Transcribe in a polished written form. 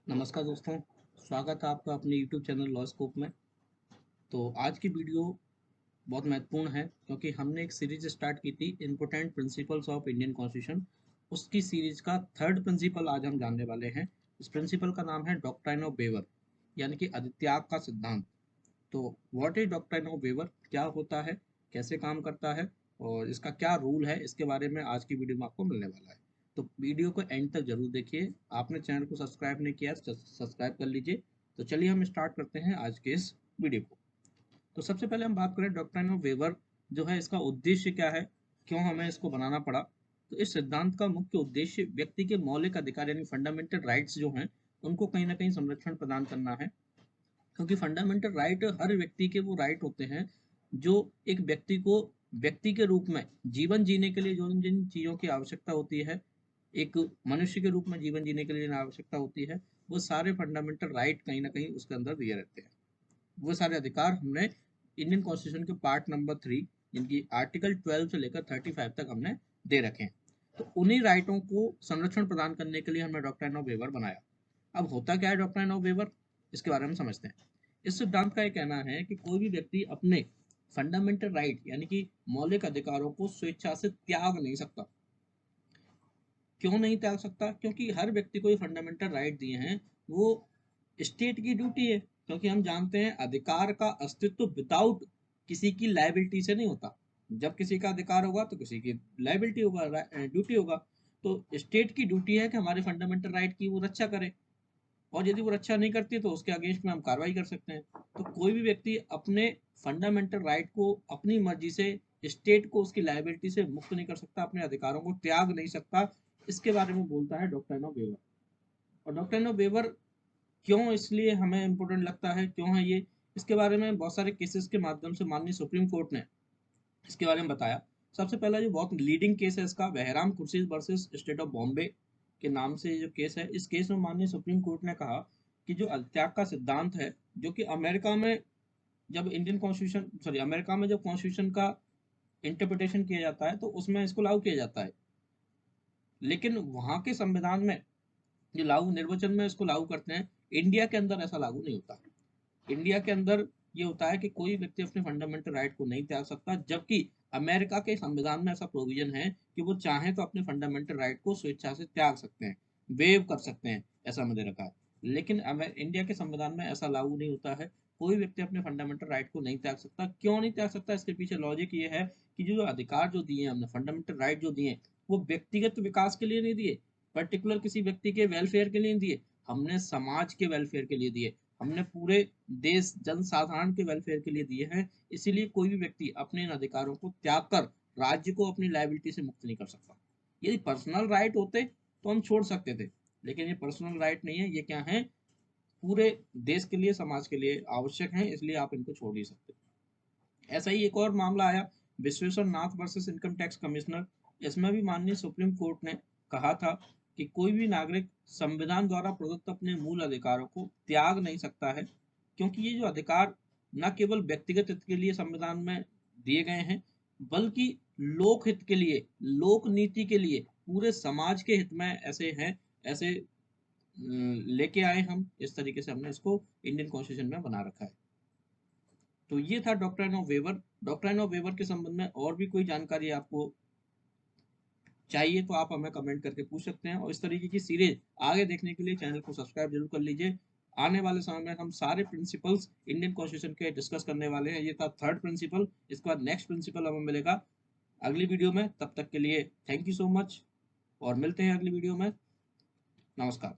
नमस्कार दोस्तों, स्वागत है आपका अपने यूट्यूब चैनल लॉ स्कोप में। तो आज की वीडियो बहुत महत्वपूर्ण है क्योंकि हमने एक सीरीज स्टार्ट की थी important principles of Indian constitution. उसकी सीरीज का थर्ड प्रिंसिपल आज हम जानने वाले हैं। इस प्रिंसिपल का नाम है डॉक्ट्राइन ऑफ वेवर, यानी कि अधित्याग का सिद्धांत। तो what is doctrine of waiver, क्या होता है, कैसे काम करता है और इसका क्या रूल है, इसके बारे में आज की वीडियो में आपको मिलने वाला है। तो वीडियो को एंड तक जरूर देखिए। आपने चैनल को सब्सक्राइब नहीं किया तो सब्सक्राइब कर लीजिए। तो चलिए हम स्टार्ट करते हैं आज के इस वीडियो को। तो सबसे पहले हम बात करें डॉक्ट्राइन ऑफ वेवर जो है, इसका उद्देश्य क्या है, क्यों हमें इसको बनाना पड़ा। तो इस सिद्धांत का मुख्य उद्देश्य व्यक्ति के मौलिक अधिकार यानी फंडामेंटल राइट्स जो हैं उनको कहीं ना कहीं संरक्षण प्रदान करना है। क्योंकि फंडामेंटल राइट हर व्यक्ति के वो राइट होते हैं जो एक व्यक्ति को व्यक्ति के रूप में जीवन जीने के लिए जो जिन चीज़ों की आवश्यकता होती है, एक मनुष्य के रूप में जीवन जीने के लिए जिन आवश्यकता होती है, वो सारे फंडामेंटल राइट कहीं ना कहीं उसके अंदर दिए रहते हैं। वो सारे अधिकार हमने इंडियन कॉन्स्टिट्यूशन के पार्ट नंबर 3, जिनकी आर्टिकल 12 से लेकर 35 तक हमने दे रखे हैं। तो उन्हीं राइटों को संरक्षण प्रदान करने के लिए हमने डॉक्ट्राइन ऑफ वेवर बनाया। अब होता क्या है डॉक्ट्राइन ऑफ वेवर, इसके बारे में समझते हैं। इस सिद्धांत का ये कहना है कि कोई भी व्यक्ति अपने फंडामेंटल राइट यानी कि मौलिक अधिकारों को स्वेच्छा से त्याग नहीं सकता। क्यों नहीं त्याग सकता? क्योंकि हर व्यक्ति को ये फंडामेंटल राइट दिए हैं, वो स्टेट की ड्यूटी है। क्योंकि हम जानते हैं अधिकार का अस्तित्व विदाउट किसी की लाइबिलिटी से नहीं होता। जब किसी का अधिकार होगा तो किसी की लाइबिलिटी होगा, ड्यूटी होगा। तो स्टेट की ड्यूटी है कि हमारे फंडामेंटल राइट की वो रक्षा करे, और यदि वो रक्षा नहीं करती है तो उसके अगेंस्ट में हम कार्रवाई कर सकते हैं। तो कोई भी व्यक्ति अपने फंडामेंटल राइट को अपनी मर्जी से, स्टेट को उसकी लाइबिलिटी से मुक्त नहीं कर सकता, अपने अधिकारों को त्याग नहीं सकता। इसके बारे में बोलता है डॉक्ट्राइन ऑफ वेवर। और डॉक्ट्राइन ऑफ वेवर क्यों इसलिए हमें इम्पोर्टेंट लगता है, क्यों है ये, इसके बारे में बहुत सारे केसेस के माध्यम से माननीय सुप्रीम कोर्ट ने इसके बारे में बताया। सबसे पहला जो बहुत लीडिंग केस है इसका, Behram Khurshid versus state of Bombay के नाम से जो केस है, इस केस में माननीय सुप्रीम कोर्ट ने कहा कि जो त्याग का सिद्धांत है, जो कि अमेरिका में जब इंडियन कॉन्स्टिट्यूशन सॉरी अमेरिका में जब कॉन्स्टिट्यूशन का इंटरप्रिटेशन किया जाता है तो उसमें इसको लागू किया जाता है, लेकिन वहां के संविधान में जो लागू निर्वचन में इसको लागू करते हैं, इंडिया के अंदर ऐसा लागू नहीं होता। इंडिया के अंदर ये होता है कि कोई व्यक्ति अपने फंडामेंटल राइट को नहीं त्याग सकता, जबकि अमेरिका के संविधान में ऐसा प्रोविजन है कि वो चाहे तो अपने फंडामेंटल राइट को स्वेच्छा से त्याग सकते हैं, वेव कर सकते हैं, ऐसा मैंने रखा है। लेकिन इंडिया के संविधान में ऐसा लागू नहीं होता है। कोई व्यक्ति अपने फंडामेंटल राइट को नहीं त्याग सकता। क्यों नहीं त्याग सकता? इसके पीछे लॉजिक ये है कि जो अधिकार जो दिए हमने, फंडामेंटल राइट जो दिए, वो व्यक्तिगत विकास के लिए नहीं दिए, पर्टिकुलर किसी व्यक्ति के वेलफेयर के लिए नहीं दिए, हमने समाज के वेलफेयर के लिए दिए, हमने पूरे देश जनसाधारण के वेलफेयर के लिए दिए हैं। इसीलिए कोई भी व्यक्ति अपने इन अधिकारों को त्याग कर राज्य को अपनी लायबिलिटी से मुक्त नहीं कर सकता। यदि पर्सनल राइट होते तो हम छोड़ सकते थे, लेकिन ये पर्सनल राइट नहीं है, ये क्या है, पूरे देश के लिए, समाज के लिए आवश्यक है, इसलिए आप इनको छोड़ नहीं सकते। ऐसा ही एक और मामला आया, विश्वेश्वर नाथ वर्सेस इनकम टैक्स कमिश्नर। इसमें भी माननीय सुप्रीम कोर्ट ने कहा था कि कोई भी नागरिक संविधान द्वारा प्रदत्त अपने मूल अधिकारों को त्याग नहीं सकता है, क्योंकि ये जो अधिकार न केवल व्यक्तिगत हित के लिए संविधान में दिए गए हैं, बल्कि लोक हित के लिए, लोक नीति के लिए, पूरे समाज के हित में ऐसे हैं, ऐसे लेके आए हम, इस तरीके से हमने इसको इंडियन कॉन्स्टिट्यूशन में बना रखा है। तो ये था doctrine of waiver. Doctrine of waiver के संबंध में और भी कोई जानकारी आपको चाहिए तो आप हमें कमेंट करके पूछ सकते हैं, और इस तरीके की सीरीज आगे देखने के लिए चैनल को सब्सक्राइब जरूर कर लीजिए। आने वाले समय में हम सारे प्रिंसिपल्स इंडियन कॉन्स्टिट्यूशन के डिस्कस करने वाले हैं। ये था थर्ड प्रिंसिपल। इसके बाद नेक्स्ट प्रिंसिपल हमें मिलेगा अगली वीडियो में। तब तक के लिए थैंक यू सो मच, और मिलते हैं अगली वीडियो में। नमस्कार।